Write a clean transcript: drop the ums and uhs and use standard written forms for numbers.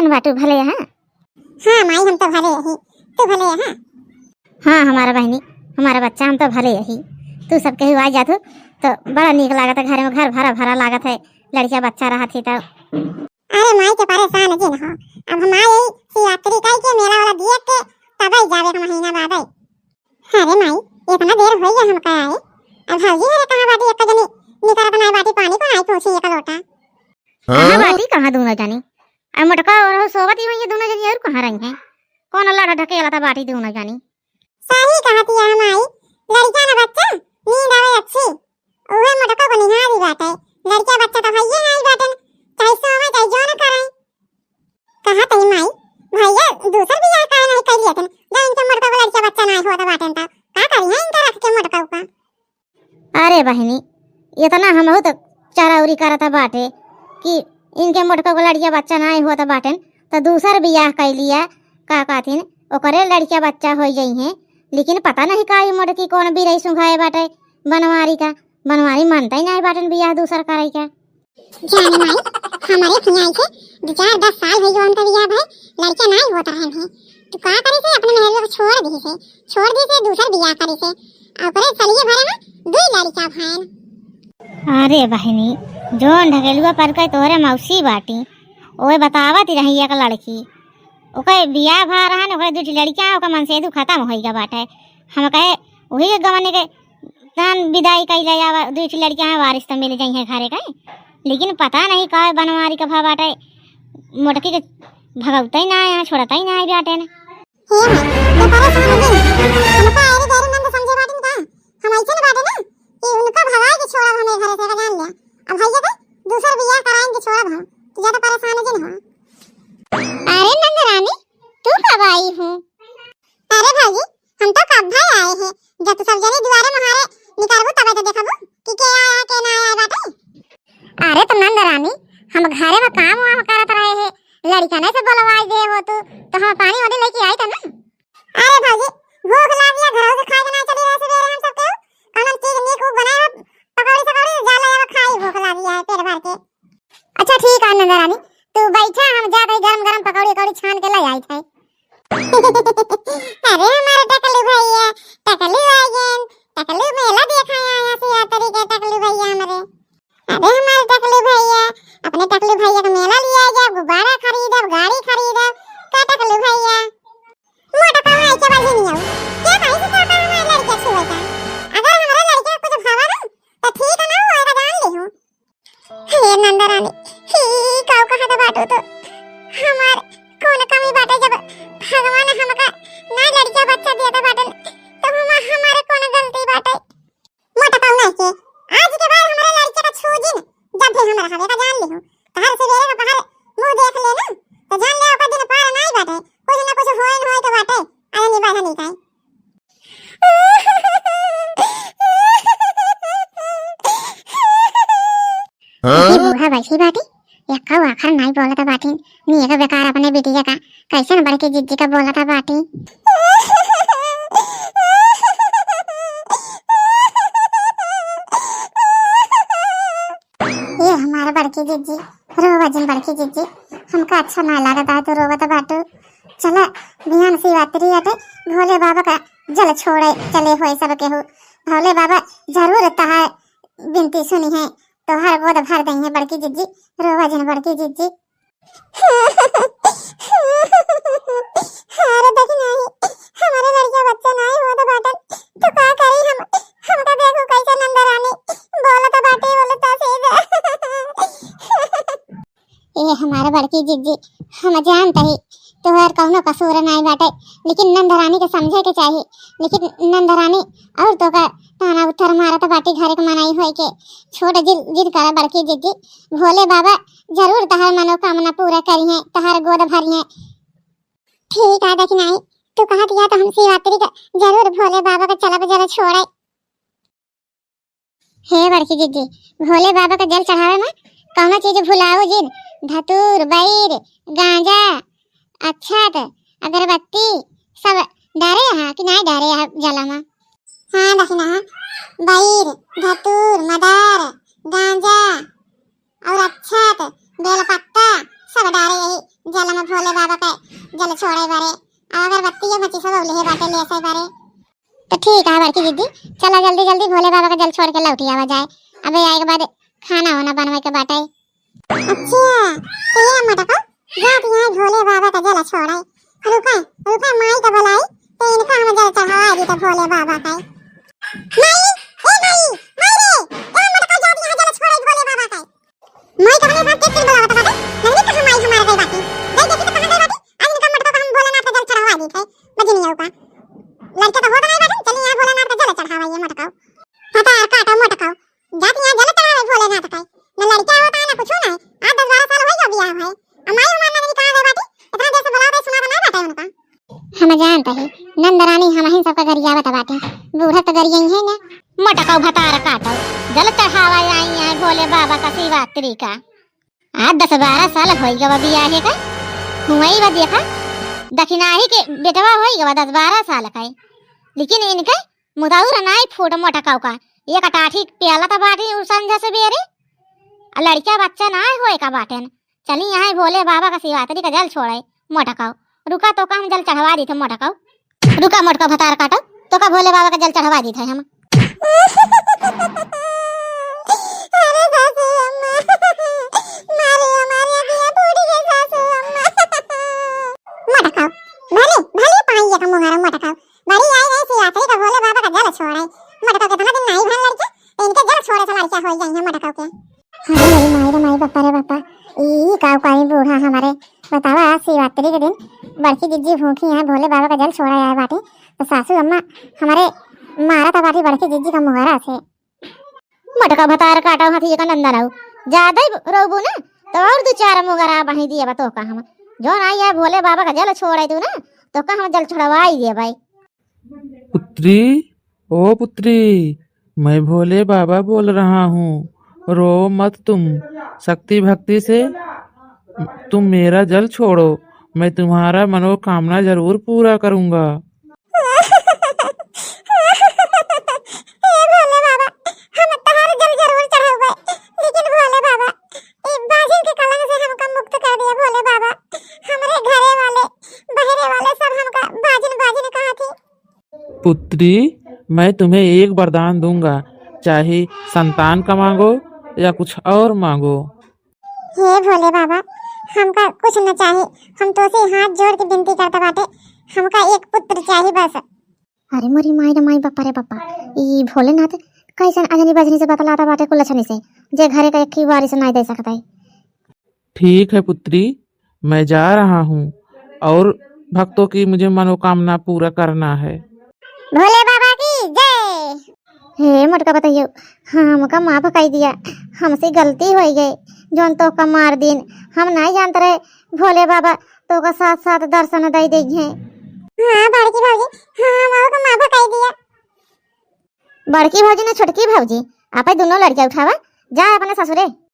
कैसन बाटू भले है? हाँ माई हम तो भले यही, तू भले है? हाँ हमारा बहनी, हमारा बच्चा हम तो भले यही। तू सब कहीं आ जातू तो बड़ा नीक लागत है, घर में घर भरा भरा लागत है, लड़किया बच्चा रहा थी तो। अरे माई के परेशान जी न हो, अब हम आई शिवरात्रि कई के मेला वाला दिया के तब ही जावे का महीना बाद आई। अरे माई इतना देर हो गया हम का आए, अब भौजी हरे कहां बाटी एक जनी निकर बनाए बाटी पानी को आई पूछी एक लोटा। कहां बाटी कहां दोनों जानी? आ मटका और सोवती हुई दोनों जनी और कहां रही हैं? कौन अल्लाह ढकेला था बाटी दोनों जानी? सही कहती है हम आई, लड़का ना बच्चा नींद आवे अच्छी ओहे मटका को निहारी बाटे, लड़का बच्चा तो भैया नहीं बाटे, चाहे सोवे चाहे जो न करे। कहा तई माई भैया दूसर भी आ का नहीं कर लिया तन जब इनके मटका को लड़का बच्चा नहीं होता बाटे ता का करी है इनका रख के मटका का। अरे बहनी इतना हम हो तो चाराउरी करता बाटे कि इनके मटका को लड़किया बच्चा नहीं होता बाटे तो दूसर बियाह कर लिया का कहथिन ओकरे लड़किया बच्चा हो जाई है, लेकिन पता नहीं का मटकी कौन बिरई सुंघाए बाटे बनवारी का, बनवारी मानता ही नहीं बाटन बियाह दूसर करे का। जाने माई हमारे खियाई से 4-10 साल हो गए उनका बियाह भाई लड़का नहीं होता है भाई, तो का करे से अपने महल को छोड़ दी से दूसर बियाह करे से ओकरे चलिए भरे ना दुई लड़का भाई। अरे बहनी जोन ढकेलुआ पर के तोहरे मौसी बाटी ओए बतावत रही एक लड़की ओके बियाह भा रहा न ओकरे दूठी लड़कियां ओका मन से दु खत्म होई गा बाटे। हम कहे वही के गवने के दान विदाई कई ले जावा दूठी लड़कियां वारिस तो मिल जाई है घरे का, लेकिन पता नहीं का बनवारी का भा बाटे मोटकी के भगवता ही ना यहाँ छोड़ता ही ना बाटे न। हे ये परेशान हो गई हमका अरे गैर नंद समझे बाटे का हम ऐसे न बाटे ना कि उनका भगाए के छोड़ा हमें घरे से का जान लिया, अब भैया का दूसर बियाह कराएंगे छोड़ा हम तो ज्यादा परेशान हो जी न। अरे नंद रानी तू कब आई हूँ? अरे भाजी हम तो कब भाई आए हैं, जब तू सब जने दुआरे महारे निकालबू तब तो देखबू कि के आया के ना आया बाटे। अरे तो नंद रानी हम घरे में काम वाम करत रहे हैं, लड़का ने से बोलवाई दे हो तो हम पानी वाले लेके आए थे ना। अरे भाजी भूख लागिया घरों से खाए ना चली रहे सवेरे हम सब केहू कौन चीज नीक बनाए पकौड़ी सकौड़ी जाला या खाई भूख लागिया है पेट भर के। अच्छा ठीक है नंद रानी तू बैठा हम जा के गरम गरम पकौड़ी कौड़ी छान के ले आई थे। अरे हमारे टकलू भैया टकलू आएगन टकलू मेला देखा आया शिवरात्रि के टकलू भैया हमारे। अरे हमारे टकलू भैया अपने टकलू भैया का मेला लिया जा गुब्बारा खरीदब गाड़ी खरीदब का टकलू भैया मोटा का है के बाजी नहीं आऊ क्या भाई से का हमारे लड़के छुए का अगर हमारे लड़के को कुछ भावा ना तो ठीक ना होएगा जान ली हूं। हे नंदरानी ही काऊ कहा था बाटू तो हमार कौन कमी बाटे जब भगवान हमका ना लड़का बच्चा दिया था बाटन तो हमारे कौन गलती बाटे मोटा पाऊ ना के आज के बाद हमारे लड़के का छू जी जब भी हमारा हवे का जान ली हूं हर सवेरे का पहर मुंह देख ले ना तो जान ले ओका दिन पार नहीं बाटे कुछ ना कुछ होए न होए तो बाटे आने नहीं बाधा नहीं काई। ये बूढ़ा वैसी बाटी या कब आखिर नहीं बोला था बाटी नहीं का बेकार अपने बेटी का कैसे न बड़के जिज्जी का बोला था बाटी। ये हमारा बड़की जिज्जी रोवा जिन बड़की जिज्जी हमका अच्छा ना लगा था तो रोवा था बाटू चला बिहान शिवरात्रि आते भोले बाबा का जल छोड़े चले हुए सब के हो भोले बाबा जरूर तहा बिनती सुनी है तो हर गोद भर देंगे बड़की जिज्जी रोवा जिन बड़की जिज्जी। अरे देखी नहीं हमारे लड़का बच्चा नहीं हुआ तो बाटन तो का करी हम तो देखो कैसे नंदरानी बोला तो बाटे बोले तो सीधा। ये हमारे बड़की जिज्जी हम जानते ही तोहर कौनो कसूर नहीं बाटे लेकिन नंदरानी के समझे के चाहिए, लेकिन नंदरानी और तो का ताना उत्तर मारा तो बाटी घरे को मनाई होई के छोड़ जिद करा बड़की जिद्दी भोले बाबा जरूर तहार मनोकामना पूरा करी है तहार गोद भरी है। ठीक है देखी नहीं तू कहा दिया तो हम शिवरात्रि का जरूर भोले बाबा का चला जरा छोड़े। हे बड़की जिद्दी भोले बाबा का जल चढ़ावे में कौनो चीज भुलाओ जिन धतूर बैर गांजा अक्षत अगरबत्ती सब डारे यहाँ कि नहीं डारे यहाँ जला में। हाँ दखना बैर धतूर मदार गांजा और अक्षत बेलपत्ता सब डारे यही जल में भोले बाबा का जल छोड़े बारे अगरबत्ती मची सब ले बाटे ले से बारे। तो ठीक है बड़की दीदी, चला जल्दी जल्दी भोले बाबा का जल छोड़ के लौटी आवा जाए। अबे आए के बाद खाना होना बनवाए के बाटे। अच्छा तो ये मत को जात यहाँ भोले बाबा का जल छोड़े। रुका रुका माई का बुलाई तो इनका हम जल चढ़ावा दी तो भोले बाबा का। माई ए माई माई रे ए मत को जात यहाँ जल छोड़े भोले बाबा का। माई का अपने बात के बुलावा तो बाटे नंदी का माई हमारे गई बाटी गई देखी तो कहां गई बाटी। आज इनका मत को हम भोलेनाथ का जल चढ़ावा दी थे बजनी आऊ का लड़का तो होता नहीं बाटी। चलिए यहाँ भोलेनाथ का जल चढ़ावा ये मत को हटा काटा मत को जात यहाँ जल चढ़ावे भोलेनाथ का। न लड़का होता है ना कुछ ना 8-10-12 साल हो गया बियाह है। अमाई उमार नहीं कहां गई बाटी इतना देर से बुला रहे सुना बना बाटे उनका। हम जानता है नंदरानी हम ही सबका गरिया बता बाटे बूढ़ा तो गरिया ही है ना। मटकाऊ भतार काटो जल चढ़ावा आई है भोले बाबा का शिवरात्रि का। आज 10-12 साल हो गया बियाह का हुई बा देखा दक्षिणाही के बेटवा हो गया 10-12 साल का। लेकिन इनके मुदाउर नाई फूट मटकाऊ का एक टाठी प्याला था बाटी संझा से बेरे लड़का बच्चा ना होए का बाटेन। चली यहाँ भोले बाबा का शिवरात्रि का जल छोड़े मटकाऊ। रुका तो का हम जल चढ़वा दी थे मटकाऊ। रुका मटका भतार काटो तो का भोले बाबा का जल चढ़वा दी थे हम। अरे सासू अम्मा मारे हमारे अभी बूढ़ी है सासू अम्मा। मटकाओ भले भले पाई का मुहारा मटकाओ बड़ी आई नहीं शिवरात्रि का भोले बाबा का जल छोड़े। मटकाओ कितना दिन नहीं भन लड़के तो इनके जल छोड़े से लड़का हो जाएंगे मटकाओ के। अरे मेरी माई रे माई बापा रे बापा ई काऊ काई बूढ़ा हमारे बतावा शिवरात्रि के दिन बड़की जीजी भूखी है भोले बाबा का जल छोड़ा है बाटी तो सासू अम्मा हमारे मारा था बाटी बड़की जीजी का मुहारा से। मटका भतार काटा हाथी का नंदा रहू ज्यादा रोबू ना तो और 2-4 मुगरा बही दिए बा तो का हम जो ना ये भोले बाबा का जल छोड़े तू ना तो का हम जल छुड़वाई दिए भाई। पुत्री ओ पुत्री मैं भोले बाबा बोल रहा हूँ। रो मत तुम, शक्ति भक्ति से तुम मेरा जल छोड़ो मैं तुम्हारा मनोकामना जरूर पूरा करूँगा। पुत्री मैं तुम्हें एक वरदान दूंगा, चाहे संतान का मांगो या कुछ और मांगो। हे भोले बाबा हमका कुछ न चाहिए, हम तो से हाथ जोड़ के विनती करता बाटे हमका एक पुत्र चाहिए बस। अरे मोरी माई रे माई बापा रे बापा ई भोलेनाथ कैसन अजनी बजनी से बतलाता बाटे कुलछनी से जे घरे का एक ही बारी से नहीं दे सकता है। ठीक है पुत्री मैं जा रहा हूँ और भक्तों की मुझे मनोकामना पूरा करना है। भोले बाबा की जय। हे मटका बताइयो हमका माफ कर दिया हमसे गलती हो गई जोन तो का मार दिन हम नहीं जानते रहे भोले बाबा तो का साथ साथ दर्शन दे देंगे। हाँ बड़की भौजी हाँ हम को माफ कर दिया। बड़की भौजी ने छोटकी भौजी आप दोनों लड़कियां उठावा जा अपने ससुरे।